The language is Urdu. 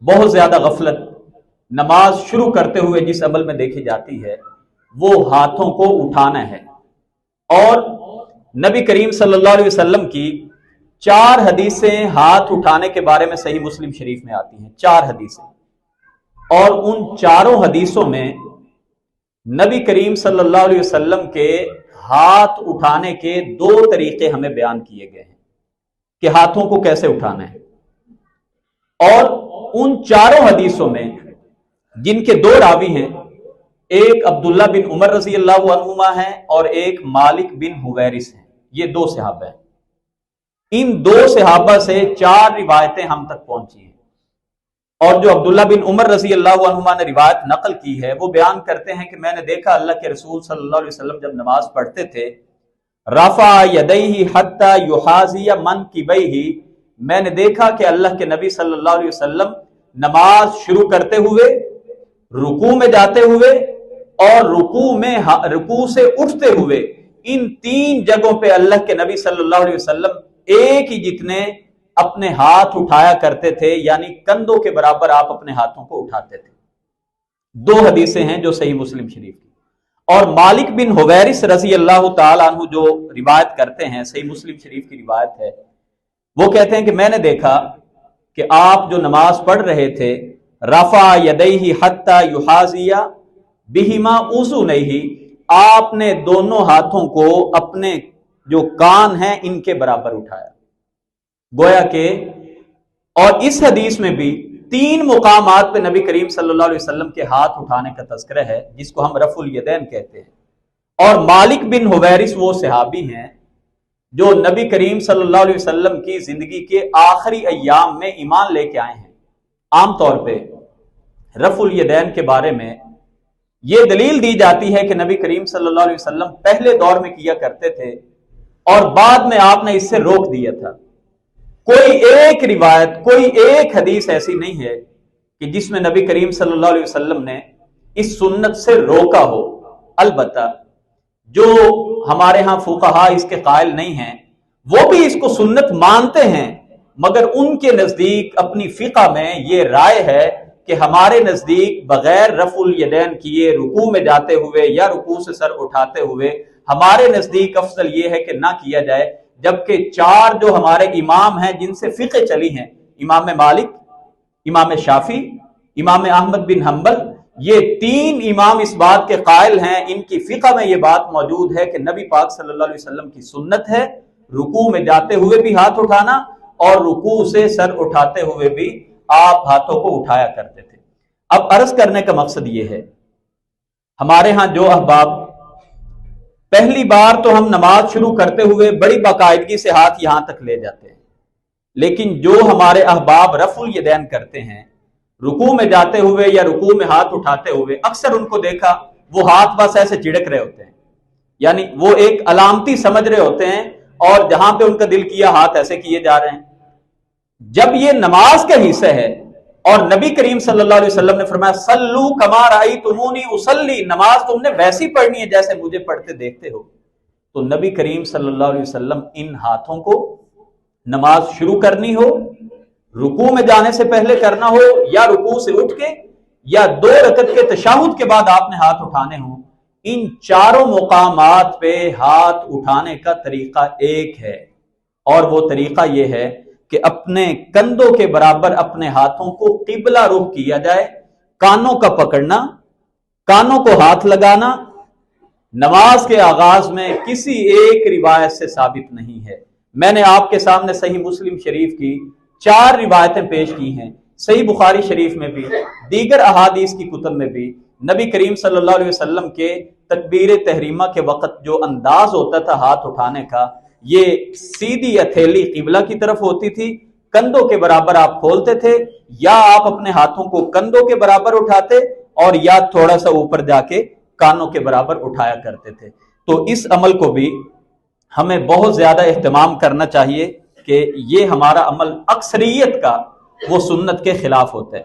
بہت زیادہ غفلت نماز شروع کرتے ہوئے جس عمل میں دیکھی جاتی ہے وہ ہاتھوں کو اٹھانا ہے۔ اور نبی کریم صلی اللہ علیہ وسلم کی 4 حدیثیں ہاتھ اٹھانے کے بارے میں صحیح مسلم شریف میں آتی ہیں، 4 حدیثیں، اور ان چاروں حدیثوں میں نبی کریم صلی اللہ علیہ وسلم کے ہاتھ اٹھانے کے 2 طریقے ہمیں بیان کیے گئے ہیں کہ ہاتھوں کو کیسے اٹھانا ہے۔ اور ان چاروں حدیثوں میں جن کے 2 راوی ہیں، ایک عبداللہ بن عمر رضی اللہ عنہما ہیں اور ایک مالک بن حویرث ہیں، یہ 2 صحابہ ہیں۔ ان 2 صحابہ سے 4 روایتیں ہم تک پہنچی ہیں، اور جو عبداللہ بن عمر رضی اللہ عنہما نے روایت نقل کی ہے وہ بیان کرتے ہیں کہ میں نے دیکھا اللہ کے رسول صلی اللہ علیہ وسلم جب نماز پڑھتے تھے، رفع یدیہ حتی یحاذی منکبیہ، میں نے دیکھا کہ اللہ کے نبی صلی اللہ علیہ وسلم نماز شروع کرتے ہوئے، رکوع میں جاتے ہوئے اور رکوع سے اٹھتے ہوئے، ان 3 جگہوں پہ اللہ کے نبی صلی اللہ علیہ وسلم ایک ہی جتنے اپنے ہاتھ اٹھایا کرتے تھے، یعنی کندھوں کے برابر آپ اپنے ہاتھوں کو اٹھاتے تھے۔ 2 حدیثیں ہیں جو صحیح مسلم شریف کی۔ اور مالک بن حویرث رضی اللہ تعالیٰ عنہ جو روایت کرتے ہیں، صحیح مسلم شریف کی روایت ہے، وہ کہتے ہیں کہ میں نے دیکھا کہ آپ جو نماز پڑھ رہے تھے، رفع یدیہ حتی یحاذی بہما اذنیہ، آپ نے دونوں ہاتھوں کو اپنے جو کان ہیں ان کے برابر اٹھایا، گویا کہ۔ اور اس حدیث میں بھی 3 مقامات پہ نبی کریم صلی اللہ علیہ وسلم کے ہاتھ اٹھانے کا تذکرہ ہے، جس کو ہم رفع الیدین کہتے ہیں۔ اور مالک بن حویرث وہ صحابی ہیں جو نبی کریم صلی اللہ علیہ وسلم کی زندگی کے آخری ایام میں ایمان لے کے آئے ہیں۔ عام طور پہ رفع الیدین کے بارے میں یہ دلیل دی جاتی ہے کہ نبی کریم صلی اللہ علیہ وسلم پہلے دور میں کیا کرتے تھے اور بعد میں آپ نے اس سے روک دیا تھا۔ کوئی ایک روایت، کوئی ایک حدیث ایسی نہیں ہے کہ جس میں نبی کریم صلی اللہ علیہ وسلم نے اس سنت سے روکا ہو۔ البتہ جو ہمارے ہاں فقہا اس کے قائل نہیں ہیں وہ بھی اس کو سنت مانتے ہیں، مگر ان کے نزدیک اپنی فقہ میں یہ رائے ہے کہ ہمارے نزدیک بغیر رفع الیدین کیے رکوع میں جاتے ہوئے یا رکوع سے سر اٹھاتے ہوئے ہمارے نزدیک افضل یہ ہے کہ نہ کیا جائے، جبکہ 4 جو ہمارے امام ہیں جن سے فقہ چلی ہیں، امام مالک، امام شافعی، امام احمد بن حنبل، یہ 3 امام اس بات کے قائل ہیں، ان کی فقہ میں یہ بات موجود ہے کہ نبی پاک صلی اللہ علیہ وسلم کی سنت ہے رکوع میں جاتے ہوئے بھی ہاتھ اٹھانا اور رکوع سے سر اٹھاتے ہوئے بھی آپ ہاتھوں کو اٹھایا کرتے تھے۔ اب عرض کرنے کا مقصد یہ ہے، ہمارے ہاں جو احباب پہلی بار تو ہم نماز شروع کرتے ہوئے بڑی باقاعدگی سے ہاتھ یہاں تک لے جاتے ہیں، لیکن جو ہمارے احباب رفع الیدین کرتے ہیں رکوع میں جاتے ہوئے یا رکوع میں ہاتھ اٹھاتے ہوئے، اکثر ان کو دیکھا وہ ہاتھ بس ایسے جھڑک رہے ہوتے ہیں، یعنی وہ ایک علامتی سمجھ رہے ہوتے ہیں اور جہاں پہ ان کا دل کیا ہاتھ ایسے کیے جا رہے ہیں، جب یہ نماز کا حصہ ہے۔ اور نبی کریم صلی اللہ علیہ وسلم نے فرمایا صلو کما رأیتمونی اصلی، نماز تم نے ویسی پڑھنی ہے جیسے مجھے پڑھتے دیکھتے ہو۔ تو نبی کریم صلی اللہ علیہ وسلم ان ہاتھوں کو نماز شروع کرنی ہو، رکوع میں جانے سے پہلے کرنا ہو یا رکوع سے اٹھ کے یا 2 رکعت کے تشہد کے بعد آپ نے ہاتھ اٹھانے ہوں، ان 4 مقامات پہ ہاتھ اٹھانے کا طریقہ ایک ہے، اور وہ طریقہ یہ ہے کہ اپنے کندھوں کے برابر اپنے ہاتھوں کو قبلہ رخ کیا جائے، کانوں کا پکڑنا، کانوں کو ہاتھ لگانا نماز کے آغاز میں کسی ایک روایت سے ثابت نہیں ہے۔ میں نے آپ کے سامنے صحیح مسلم شریف کی 4 روایتیں پیش کی ہیں، صحیح بخاری شریف میں بھی، دیگر احادیث کی کتب میں بھی نبی کریم صلی اللہ علیہ وسلم کے تکبیر تحریمہ کے وقت جو انداز ہوتا تھا ہاتھ اٹھانے کا، یہ سیدھی ہتھیلی قبلہ کی طرف ہوتی تھی، کندھوں کے برابر آپ کھولتے تھے، یا آپ اپنے ہاتھوں کو کندھوں کے برابر اٹھاتے اور یا تھوڑا سا اوپر جا کے کانوں کے برابر اٹھایا کرتے تھے۔ تو اس عمل کو بھی ہمیں بہت زیادہ اہتمام کرنا چاہیے کہ یہ ہمارا عمل اکثریت کا وہ سنت کے خلاف ہوتا ہے۔